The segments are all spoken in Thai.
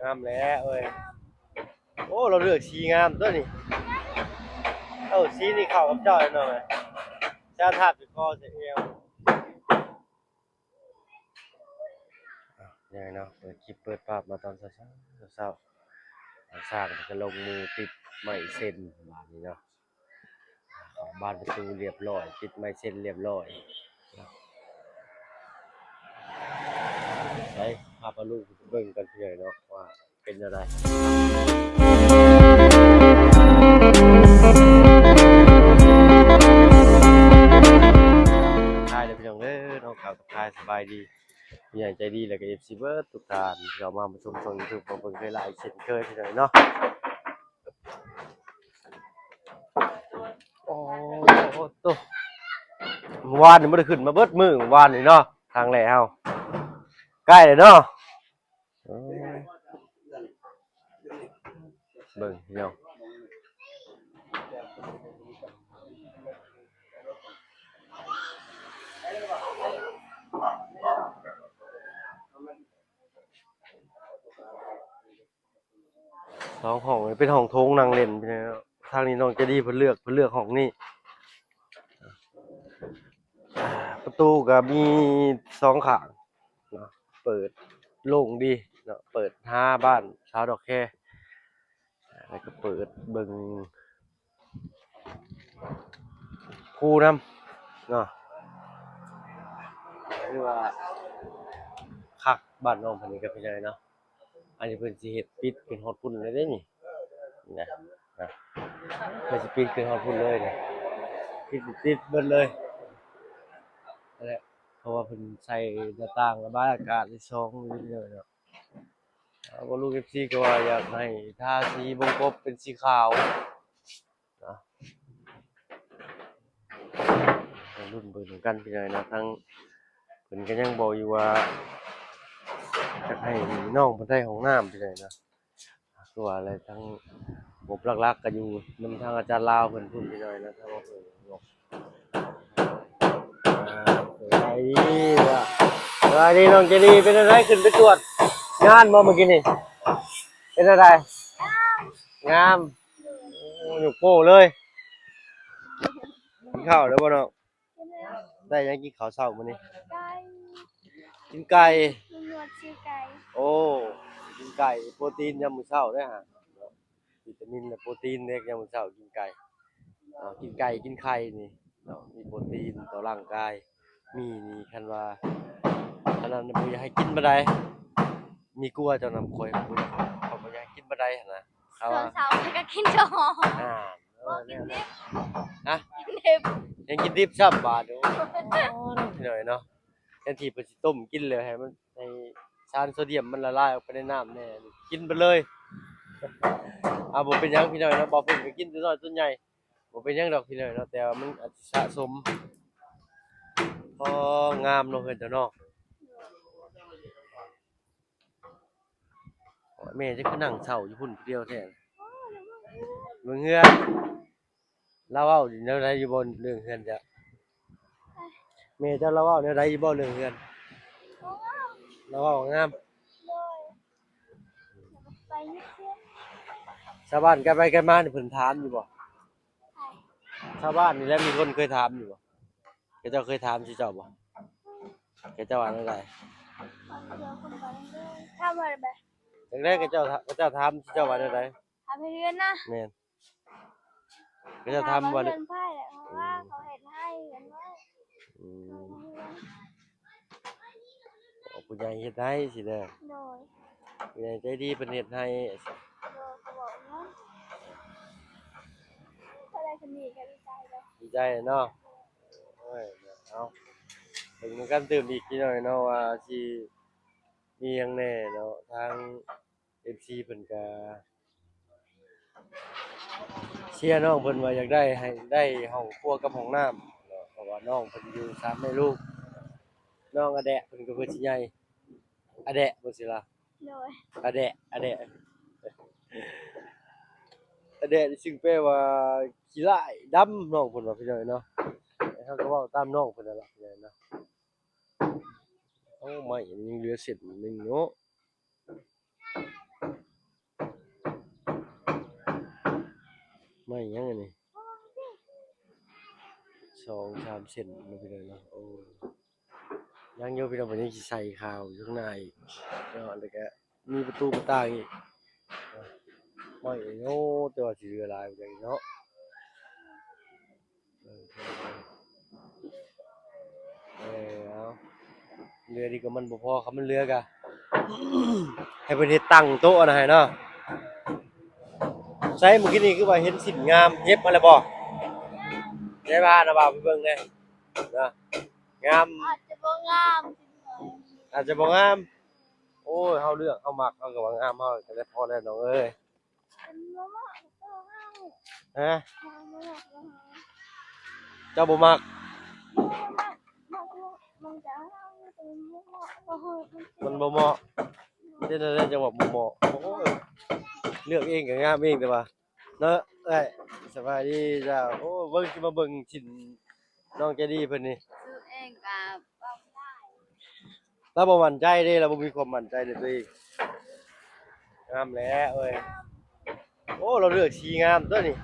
ามแล้วเอ้ยโอ้เราเลือกสีงามตัวนี้เอ้าสีนี่เข้ากับเจ้าหน่อยเจ้าทาบจะคอจะเอวยังไงเนาะเปิดคลิปเปิดภาพมาตอนเช้าเช้าสร้างจะลงมือติดไม้เส้นบ้านนี้เนาะของบ้านประตูเรียบร้อยติดไม้เส้นเรียบร้อยไปพาปลูกเบิ่งกันเพื่อเนาะว่าเป็นอะไรทายเลยพี่น้องน้องข่าวทายสบายดีใหญ่ใจดีแล้วก็FCเบิร์ดทุกท่านเรามาชมYouTube มาเบิ่งหลายๆเช่นเคยพี่น้องเนาะโอ้ตัววานนี่บ่ได้ขึ้นมาเบิดมื้อวานนี่เนาะทางแหล่เฮาใกล้เลยเนาะเบิ่งพี่น้องสองห้องเป็นห้องโถงนั่งเล่นพี่น้องทางนี้น้องจะดีเพิ่นเลือกห้องนี้ประตูก็มี2ข้างเนาะเปิดโล่งดีเนาะเปิดหาบ้านชาวดอกแคแล้วก็เปิดเบิ่งคูน้ำเนาะคือว่าคักบ้านน้องเพิ่นนี่ก็เป็นจังไดเนาะอันนี้เพิ่นสิเฮ็ดปิดเป็นฮอดพุ่นเลยเด้นี่นะนะเพิ่นสิปิดเป็นฮอดพุ่นเลยเนี่ยติดเบิดเลยนั่นแหละเพราะว่าเพิ่นใส่หน้าต่างระบายอากาศที่ช่องอยู่เลยเนาะก็ลูก FC ก็ว่าอยากให้ทาสีวงกบเป็นสีขาวเนาะรุ่นเบิ่งกันพี่น้องเนาะทั้งเพิ่นก็ยังบอกอยู่ว่าจะให้น้องเพิ่นได้ห้องน้ำพี่น้องเนาะคือว่าอะไรทั้งงบหลักๆก็อยู่นำทางอาจารย์ลาวเพิ่นพูดพี่น้องเนาะถ้าว่าเพิ่นงบสบายดีว่ะสบายดีน้องเจดีเป็นอะไรขึ้นไปตรวจงานบ่เมื่อกี้นี่เป็นอะไรงามอยู่โป้เลยกินข้าวแล้วบ่เนาะได้ยังกินข้าวเช้ามื้อนี้กินไก่โอ้กินไก่โปรตีนยามมื้อเช้าเด้อฮะวิตามินและโปรตีนเด็กยามมื้อเช้ากินไก่กินไก่กินไข่นี่เนาะมีโปรตีนต่อร่างกายมีนี่คันว่าอันนั้นบ่อยากให้กินบ่ได้มีกลัวเจ้านำข่อยบ่อยากเขาบ่อยากให้กินบ่ได้หั่นนะเขาว่าเช้าก็กินจอแนวนั้นฮะยังกินดิบซ้ำบาดโอ้หน่อยเนาะแทนที่เพิ่นสิต้มกินเลยให้มันให้สารโซเดียมมันละลายออกไปในน้ำแน่กินไปเลยบ่เป็นหยังพี่น้อยเนาะบ่เพิ่นก็กินแต่น้อยส่วนใหญ่บ่เป็นหยังดอกพี่น้อยเนาะแต่ว่ามันอาจสิสะสมพองามเนาะเพิ่นเจ้าเนาะแม่จะคือนั่งเฒ่าอยู่พุ่นผู้เดียวแท้เบิ่งเฮือนเราเว้าแนวใดอยู่บ่เรื่องเฮือนจ้ะแม่เจ้าเราเว้าแนวใดอยู่บ่เรื่องเฮือนเราเว้างามชาวบ้านกันไปกันมานี่เพิ่นถามอยู่บ่ชาวบ้านนี่แหละมีคนเคยถามอยู่บ่เขาเจ้าเคยถามสิเจ้าบ่เขาเจ้าว่าจั่งใดทำอะไรแบบจังได๋เขาเจ้าถามสิเจ้าว่าจั่งใดทำให้เรียนนะแม่นเขาเจ้าถามว่าเรียนไพ่แหละเพราะว่าเขาเห็นให้กันว่าผู้ใหญ่เฮ็ดให้สิเด้อโดยผู้ใหญ่ใจดีเพิ่นเฮ็ดให้เขาบอกว่าอะไรคนนี้ก็ดีใจเลยดีใจเนาะโอ้ยเอาถึงกันตื่มอีกนิดหน่อยเนาะว่าสิมีหยังแน่เนาะทาง FC เพิ่นก็เชียร์น้องเพิ่นว่าอยากได้ให้ได้ห้องครัวกับห้องน้ำเนาะเพราะว่าน้องเพิ่นอยู่3แม่ลูกน้องอะแดะเพิ่นก็เพิ่นสิใหญ่อะแดะบ่สิล่ะโดยอะแดะอะแดะอะแดะนี่ซึ่งแปลว่าขี้ร้ายดำน้องเพิ่นว่าพี่น้อยเนาะเฮาก็เว้าตามน้องเพิ่นนั่นล่ะพี่น้อยเนาะโอ้ไม้ยังเหลือเศษนึงเนาะ ไม่ยังไงนี่2-3 เซนมันไปเลยเนาะโอ้ยังอยู่พี่น้องวันนี้สิใส่ข่าวอยู่ข้างในเนาะแล้วก็มีประตูประต่างอีกไม่โอ้แต่ว่าสิเรือลายอย่างนี้เนาะเออเอาเรือดีก็มันบ่พอครับมันเรือกะ ให้เพิ่นเฮ็ดตั้งโต๊ะนะให้เนาะใช้เมื่อกี้นี่คือว่าเห็นสินงามเย็บมาแล้วบ่ใช่ป่ะนะบ่าวไปเบิ่งแหน่นะงาม อาจจะบ่งาม อาจจะบ่งามโอ้ยเฮาเลือกเฮามักเฮาก็ว่างามเฮาก็ได้พอแล้วน้องเอ้ยเป็นมะม่วงก็ห้าง ฮะ มะม่วงก็ห้าง เจ้าบ่มัก มันจะห้างเป็นมะม่วงก็ห้าง มันบ่เหมาะเด้อๆจังหวะบ่เหมาะโอ้ยเลือกเองก็งามเองแต่ว่าเนาะเอ้ยสบายดีจ้าโอ้เบิ่งสิมาเบิ่งชิ้นน้องใจดีเพิ่นนี่ ซื้อเองกับบ่ได้ เราบ่มั่นใจเด้เราบ่มีความมั่นใจในตัวเองงามแหล้วเอ้ยโอ้เราเลือกสีงามตัวนี้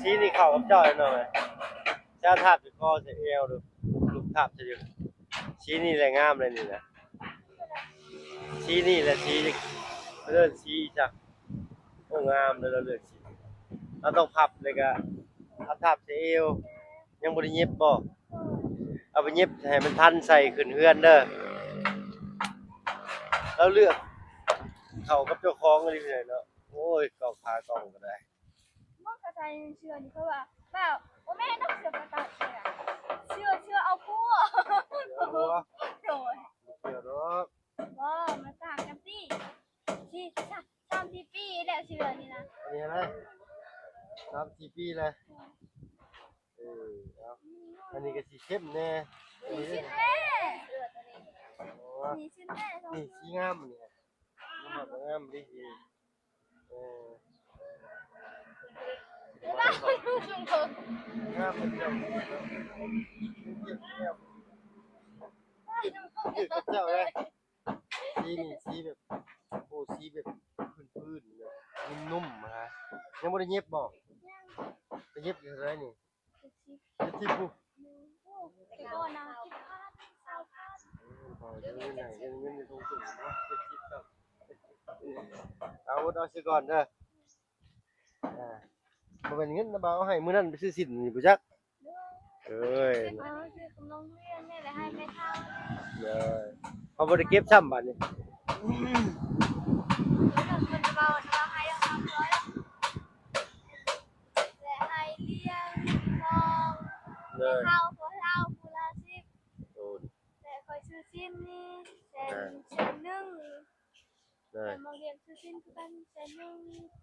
สีนี่เข้ากับเจ้าแน่นอนเลยเจ้าทาบสิคอสิเอวดูลูกทาบสิอยู่สีนี่แหละงามเลยนี่นะสีนี่แหละสีเลือกสีจ้ะโอ้งามเลยเราเลือกสีเราต้องพับเลยก็เอาทาบสิเอวยังบ่ได้เย็บบ่เอาไปเย็บให้มันทันใส่ขึ้นเฮือนเด้อเราเลือกเข้ากับเจ้าของก็ดีเลยเนาะโอ้ยกองพากองก็ได้ มันกระจายเชื่อนี่เขาว่าแบบว่าแม่ต้องเชื่อประตัดเชื่อเอาพวก เดี๋ยวรู้ว่า โดย เดี๋ยวรู้ ว่ามาต่างกันสิที่3-4 ปีแล้วเชื่อนี่นะ อันนี้อะไร3-4 ปีเลยเอาอันนี้ก็สีเข้มแน่อัน มี นี้ ชิ้นแม่เชื่อตัวนี้ โอ้ มีชิ้นแม่สอง นี่สีงามนี่มันแบบงามดีเออ บ้านลูกลุงเพิ่ง งามเป็นเจ้าเจ้าเลยสีนี่สีแบบโอ้สีแบบพื้นๆแบบนุ่มๆนะยังไม่ได้เย็บบอกจะเย็บอยู่ไรนี่เย็บที่ปุ๊บ แต่ก่อนนะ10,000 20,000 พอจะเงินไหนเงินในตรงจุดเนาะเจ็ดสิบครับเอาสิก่อนเด้อบ่เป็นเงินนะบ่าวให้มื้อนั้นไปซื้อสินนี่บ่จักเอ้ย ซื้อกำลังเรียนนี่แหละให้แม่เฒ่า เด้อเขาบ่ได้เก็บซ้ำบัดนี้ แล้วก็จะบอกว่าให้เอา300และให้เลี้ยงน้อง เด้อ เฒ่าผู้ละ10 โอ้ แต่คอยซื้อชิ้นนี่แสนหนึ่ง เด้อ แต่มาเรียนซื้อชิ้นคือกันแสนหนึ่ง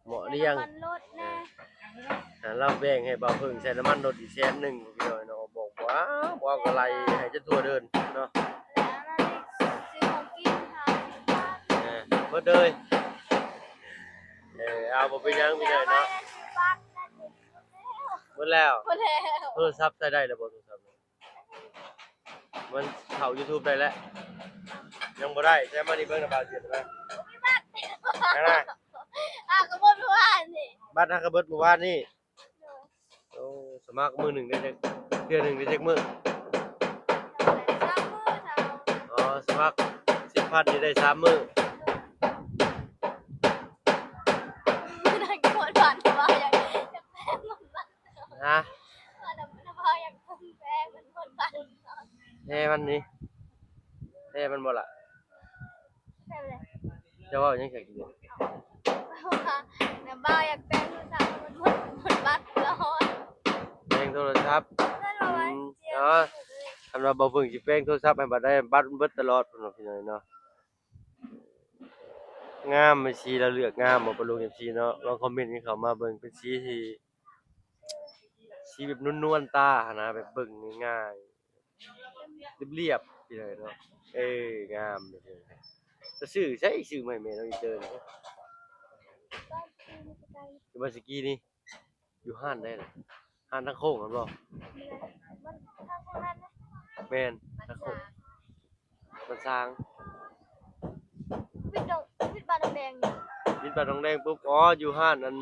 เหมาะหรือยัง มันลดแน่ เราแบ่งให้บ่าวเพิ่งใช้น้ำมันรถอีกแสนหนึงพี่น้อยเนาะบอกว้าวบ่าวก็ไล่ให้จะทั่วเดินเนาะ แล้วนั่นนี่ซื้อของกินค่ะ เบิดเลยเอาบ่เป็นหยังพี่น้อยเนาะ ซื้อบัตรนั่นเอง หมดแล้ว หมดแล้ว โทรศัพท์ใช้ได้แล้วบ่โทรศัพท์มันเข้า YouTube ได้แล้วยังบ่ได้ใช้มานี่เบิ่งนะบ่าวเสียได้ไหม มีบัตร นั่นน่ะ ก็บ่รู้ว่านี่ บัตรฮักกะเบิดเมื่อวานนี่โอ้สมัครมื้อหนึงได้จักเดือนหนึงได้จักมื้อ สามมือเท่า อ๋อสมัคร10,000นี่ได้3มื้อ ได้กดบัตรว่าอย่างจะแพงมันบัตร ฮะ ถ้าพออยากเพิ่มแพงมันกดบัตร แท้มันนี่แท้มันบ่ล่ะ ใช่เลย จะเว้าหยังจักอีก ว่าเนี่ยบ้าอยากแปลงโทรศัพท์มันหมดบัตรแล้ว แปลงโทรศัพท์ นั่นเราไว้เจีย อ๋อคันว่าบ่เพิ่งสิแปลงโทรศัพท์ให้บัดได้บัตรมันเบิดตลอดพุ่นว่าพี่น้อยเนาะงามมันสีเราเลือกงามบ่ปะลุง FC เนาะลองคอมเมนต์กันเข้ามาเบิ่งเป็นสีที่สีแบบนวลๆตาหั้นนะแบบเบิ่งง่ายๆเรียบๆพี่น้อยเนาะงามเด้อจะซื้อใช้ซื้อมาให้แม่น้องอีเตอร์นี่คือว่าสกี้นี่อยู่ห้านได้น่ะห้านทางโค้งนั่นบ่ มันทางนั้นนะ แม่นทางโค้งมันสร้าง วิทย์ดงวิทย์บาดแดงนี่ บินไปทองแดงปุ๊บอ๋ออยู่ห้านอัน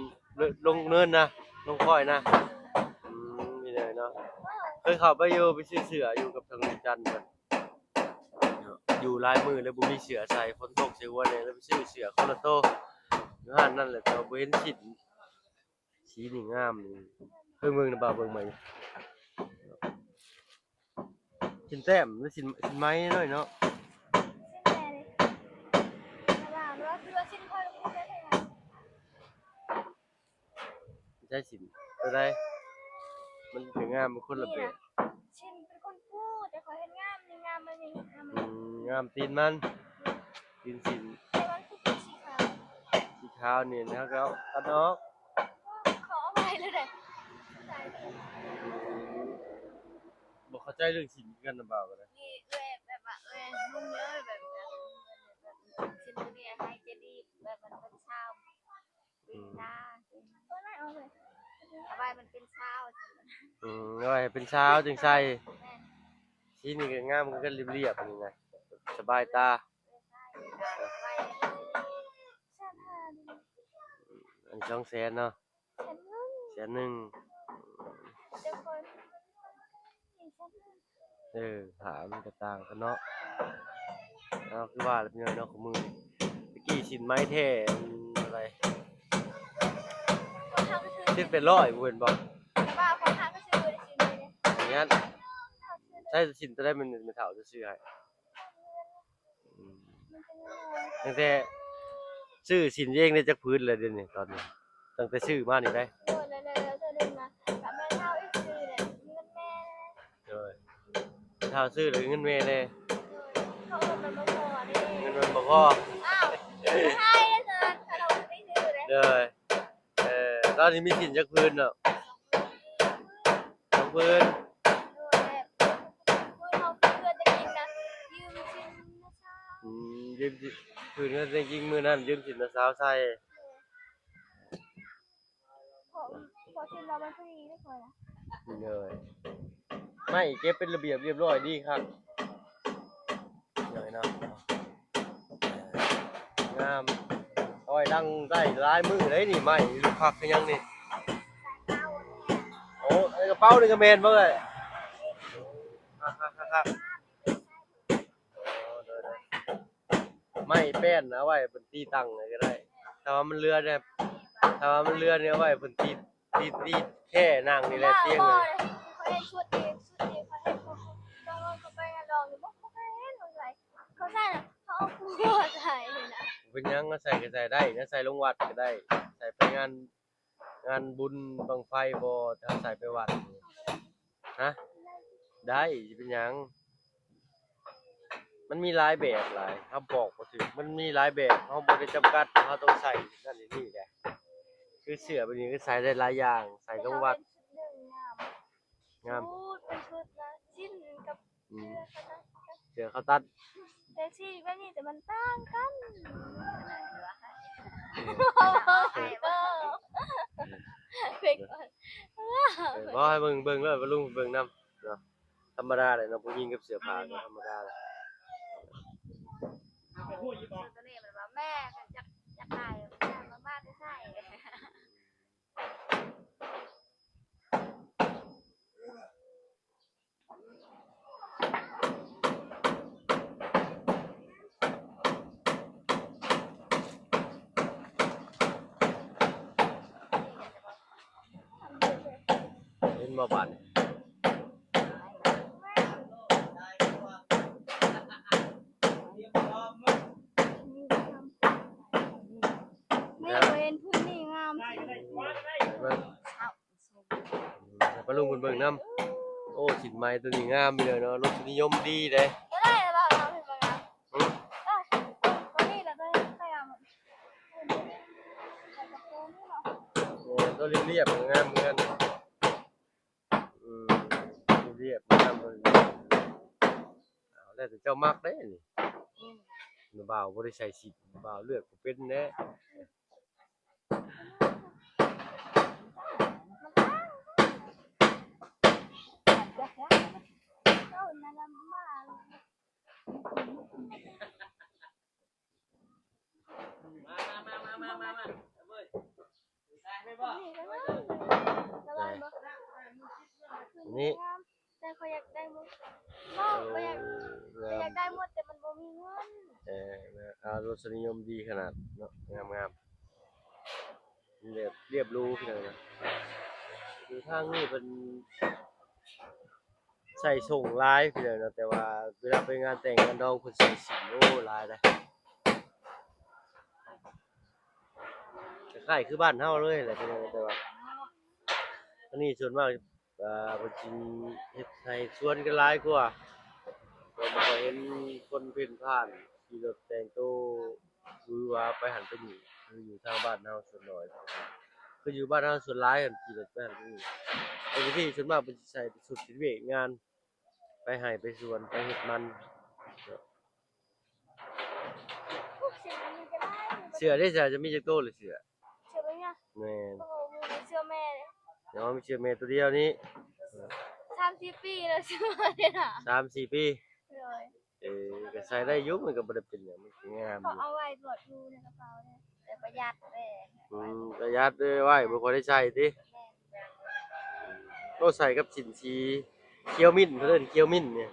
ลงเนินนะลงค่อยนะนี่เลยเนาะเคยเข้าไปอยู่ไปซื้อเสืออยู่กับทางจันทร์เพิ่นอยู่หลายมื้อแล้วบ่มีเสือใส่ฝนตกใส่หัวแน่แล้วไปซื้อเสือคนละโตอยู่ห้านนั่นแหละแต่ว่าบ่เห็นสินสีนี่งามนี่เบิ่งน่ะบ่าวเบิ่งไหมสินแต้มหรือสินไม้น้อยเนาะ ใช่สินตัวใดมันถึงงามมันคนละแบบ ชินเป็นคนพูดแต่ขอเห็นงามนี่งามมันนี่งามมัน งามตีนมันตีนสิน แต่มันคือเป็นสีขาว สีขาวนี่นะก็ตัดออก ขอเอาไปเลยเลย บ่เข้าใจเรื่องสินกันนะบ่าวกันนะ นี่แบบว่านุ่มเลยแบบชินเนี่ยให้เจดีแบบมันเป็นชาวเป็นหน้าก็ไม่เอาเลยเอาไปมันเป็นชาว เอาไว้เป็นเช้าจึงใส่สีนี่ก็งามมันก็เรียบๆนี่ไงสบายตาอัน200,000เนาะ100,000หามันก็ต่างกันเนาะคือว่าแล้วพี่น้อยเนาะของมือตะกี้สินไม้แท้อะไรที่เป็นร้อยเว้นบ่อย่างงั้นใช่สินจะได้มันเฒ่าจะซื้อให้ตั้งแต่ซื้อสินเองได้จักพื้นเลยเดี๋ยวนี้ตอนนี้ตั้งแต่ซื้อมานี่ได้เออเฒ่าซื้อหรือเงินแม่แน่เงินมันบ่พอเด้อตอนนี้มีสินจักพื้นเนาะ2พื้นยืมสิพื้นก็จริงๆมื้อนั้นยืมสินน้าสาวใส่เลยไม่เก็บเป็นระเบียบเรียบร้อยดีครับเลยเนาะงามอ้อยดังได้หลายมื้อเลยนี่ไม่ลูกผักคือยังนี่โอ้ไอ้กระเป๋านี่ก็แม่นบ่เอ้ยครับไม่แป้นนะไว้เพิ่นตีตั้งเลยก็ได้ถ้าว่ามันเรือเนี่ยถ้าว่ามันเรือเนี่ยไว้เพิ่นตีแค่นั่งนี่แหละเตียงเลยเขาเห็นชุดเองเขาเห็นเขาไปลองอยู่บอกเขาเห็นอะไรเขาใส่เขาเอาคู่ใส่เลยนะ เป็นยังก็ใส่ก็ใส่ได้นะใส่ลงวัดก็ได้ใส่ไปงานบุญบังไฟบ่ถ้าใส่ไปวัดฮะได้สิเป็นหยังมันมีหลายแบบหลายถ้าบอกบ่ถึงมันมีหลายแบบเฮาบ่ได้จำกัดเฮาต้องใส่นั่นนี่แหละคือเสื้อแบบนี้ก็ใส่ได้หลายอย่างใส่ลงวัดงามเป็นชุดนะชิ้นกับเสื้อเขาตัดแต่ที่แบบนี้แต่มันต่างกันบ่ให้เบิ่งเลยว่าลุงเบิ่งนำเนาะธรรมดาเลยเนาะผู้หญิงกับเสื้อผ้าก็ธรรมดาเลยตัวนี้มันว่าแม่จักได้มาบ้านได้ใส่เห็นบ่บาดนี่เป็นพื้นนี่งามปลุงเบิ่งนำโอ้สินไม้ตัวนี้งามเลยเนาะรสนิยมดีเด้ ก็ได้แล้วเราเห็นมั้ยตัวนี้แล้วก็ใส่เอาตัวเรียบๆงามเหมือนกันเรียบงามเลยเอาแล้วแต่เจ้ามักเด้นี่บ่าวบ่ได้ใส่สิบ่าวเลือกบ่เป็นแน่ม นี่ แต่เขาอยากได้หมดก็อยากได้หมดแต่มันบ่มีเงินรสนิยมดีขนาดเนาะงามๆเรียบรู้พี่น้องนะคือทางนี้เป็นใส่ส่งลายพี่น้องนะแต่ว่าเวลาไปงานแต่งงานดองคนใส่สีโอ้ลายเลยคล้ายๆคือบ้านเฮาเลยแหละพี่น้องแต่ว่าอันนี้ส่วนมากเป็นจริงเฮ็ดให้ชวนกันหลายกว่าก็บ่ค่อยเห็นคนเพ่นพ่านขี่รถแต่งตัวหวือหวาไปหันไปนี่คืออยู่ทางบ้านเฮาส่วนน้อยคืออยู่บ้านเฮาส่วนหลายกันขี่รถไปหันไปนี่แต่ที่ส่วนมากเป็นสิใส่สุดสิเวกงานไปไห้ไปสวนไปเฮ็ดมันเสื้อได้จะมีจักโตหรือเสื้อเชื่อไหมเนี่ยแม่นโอ้โหมีเชื่อแม่เลย เนาะมีเสื้อแม่ตัวเดียวนี้30 ปีแล้วเชื่อเนี่ยนะ 3-4 ปีเลยก็ใส่ได้อยู่มันก็บ่ได้เป็นหยังมันก็งามอเขายู่เอาไว้ตรวจดูในกระเป๋าเนี่ยแต่ประหยัดเลย ประหยัดไว้บ่ค่อยได้ใช้ติโตใส่กับสินสีเขียวมิ้นเพิ่นเอิ้นเขียวมิ้นเนี่ย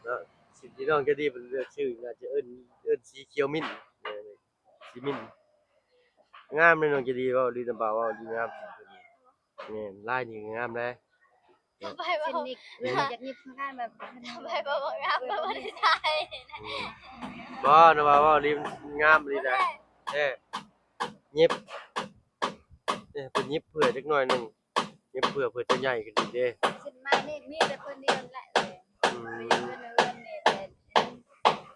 เนาะสินที่น้องจะดีเพิ่นเลือกชื่อน่าจะเอิ้นสีเขียวมิ้นสีมิ้นงามเลยน้องจะดีเว้าดีน้ำเปล่าเว้าดีงามสิแม่นลายนี่งามเลย ทำไมบอกอยากหยิบงานแบบทำไมบอกงามแบบไม่ได้ใช่บ่นะว่าดีงามดีนะเย็บเป็นเย็บเผื่อจักหน่อยนึงเย็บเผื่อจะใหญ่ขึ้นอีกเด้สินไม้นี่มีแต่เพิ่นเดียวแหละเลยไม่ยังเพิ่นเอิ้นนี่แต่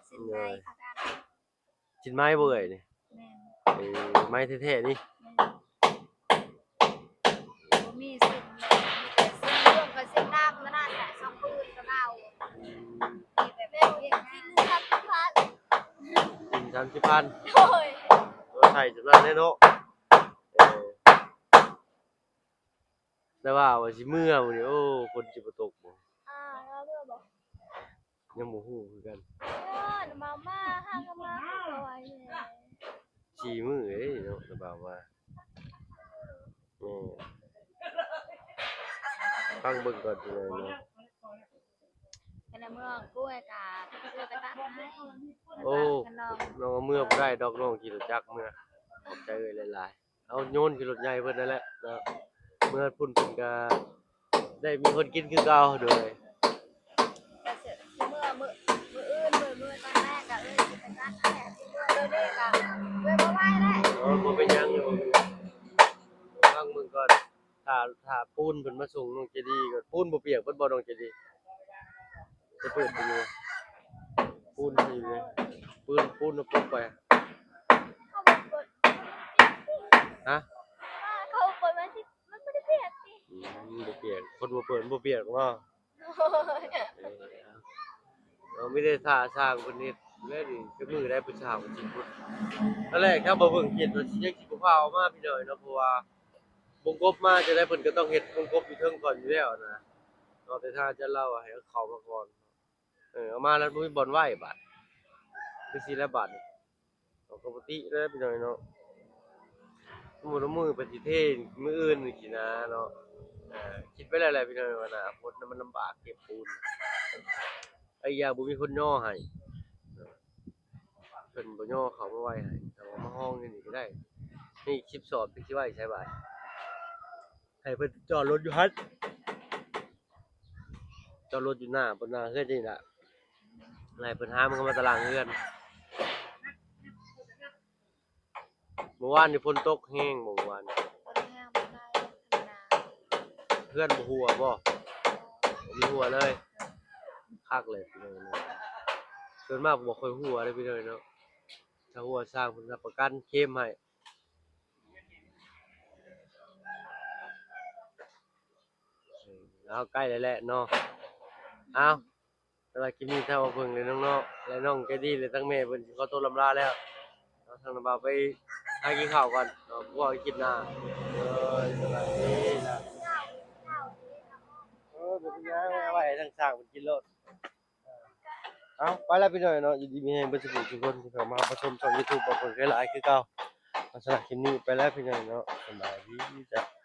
สินไม้ค่ะกันสินไม้บ่เอ่ยนี่แม่นไม้แท้ๆนี่บ่มีสินเลยมีแต่สินร่วมกับสินดำนั่นน่ะแหละสองปืนกับเรามีแบบนี้สิน30,000โอ้ยใส่สำหรับได้เนาะแต่ว่าสิเมื่อมื้อนี้โอ้ฝนสิบ่ตกบ่แล้วเมื่อบอกยังบ่ฮู้คือกันมาห้างมาเอาไว้4มื้อเด้เนาะระบาว่าฟังเบิ่งก่อนเลยเนาะในเมืองกล้วยกาเลือกไปตัดให้โอ้น้องเมื่อบ่ได้ดอกน้องขี่รถจักรเมื่อขอบใจเอ้ยหลายๆเอาโยนขี่รถใหญ่เพิ่นนั่นแหละเนาะเมื่อพุ่นเพิ่นก็ได้มีคนกินคือเก่าโดยเมื่อตอนแรกก็ไปตัดให้เด้ก็บ่ไหวแล้วบ่เป็นหยังอยู่ฟังเบิ่งก่อนถ้าปูนเพิ่นมาส่งน้องเจดีก็ปูนบ่เปียกเพิ่นบ่น้องเจดีจะเปิดไปอยู่ปูนอยู่เลยปูนเอาปุ๊บไปฮะเขาเปิดมาสิมันไม่ได้เปียกสิบ่เปียกคนบ่เปิดบ่เปียกเนาะไม่ได้ท่าสร้างคนนี้แม่นี่คือมือได้ผู้ชายจริงพุ่นนั่นแหละครับบ่เบิ่งเฮ็ดว่าสิยังสิบ่พาเอามาพี่น้อยเนาะเพราะว่าวงกบมาจะได้เพิ่นก็ต้องเฮ็ดวงกบอยู่เทิงก่อนอยู่แล้วนะเนาะแต่ถ้าจะเล่าให้เขามาก่อนเอามาแล้วบ่มีบ่อนไหว้บาดคือสิละบาดปกติแล้วพี่น้อยเนาะมือไปสิเทมื้ออื่นนี่สินะเนาะคิดไว้แล้วแหละพี่น้อยว่าอนาคตมันลำบากเก็บปูนไอ้อย่างบ่มีคนย่อให้เพิ่นบ่ย่อเขามาไว้ให้แต่ว่ามาห้องนี่ก็ได้นี่คลิปสอบที่ไว้ใช้บาดให้เพิ่นจอดรถอยู่หั่นจอดรถอยู่หน้าเพิ่นน่าเฮือนนี่ล่ะให้เพิ่นหามันก็มาตารางเฮือนเมื่อวานนี่ฝนตกแฮงเมื่อวานเพื่อนบ่ฮู้บ่มีฮู้เลยคักเลยพี่น้องเนาะส่วนมากบ่ค่อยฮู้เลยพี่น้องเนาะถ้าฮู้สร้างเพิ่นรับประกันเคลมให้เอาใกล้แล้วแหละเนาะเอาสำหรับคลิปนี้ถ้าว่าเพิ่งเลยน้องๆและน้องใจดีและทั้งแม่เพิ่นสิขอตัวลำลาแล้วเนาะทางน้าบ่าวไปหากินข้าวก่อนเนาะพวกคลิปหน้าสวัสดีนะเป็นยังไว้ทั้งสร้างเพิ่นกินโลดเอาไปแล้วพี่น้อยเนาะยินดีมีแรงเบิ่สุขทุกคนที่เข้ามารับชมช่อง YouTube บ่เพิ่นหลายคือเก่า สำหรับคลิปนี้ไปแล้วพี่น้องเนาะสบายดีจ้ะ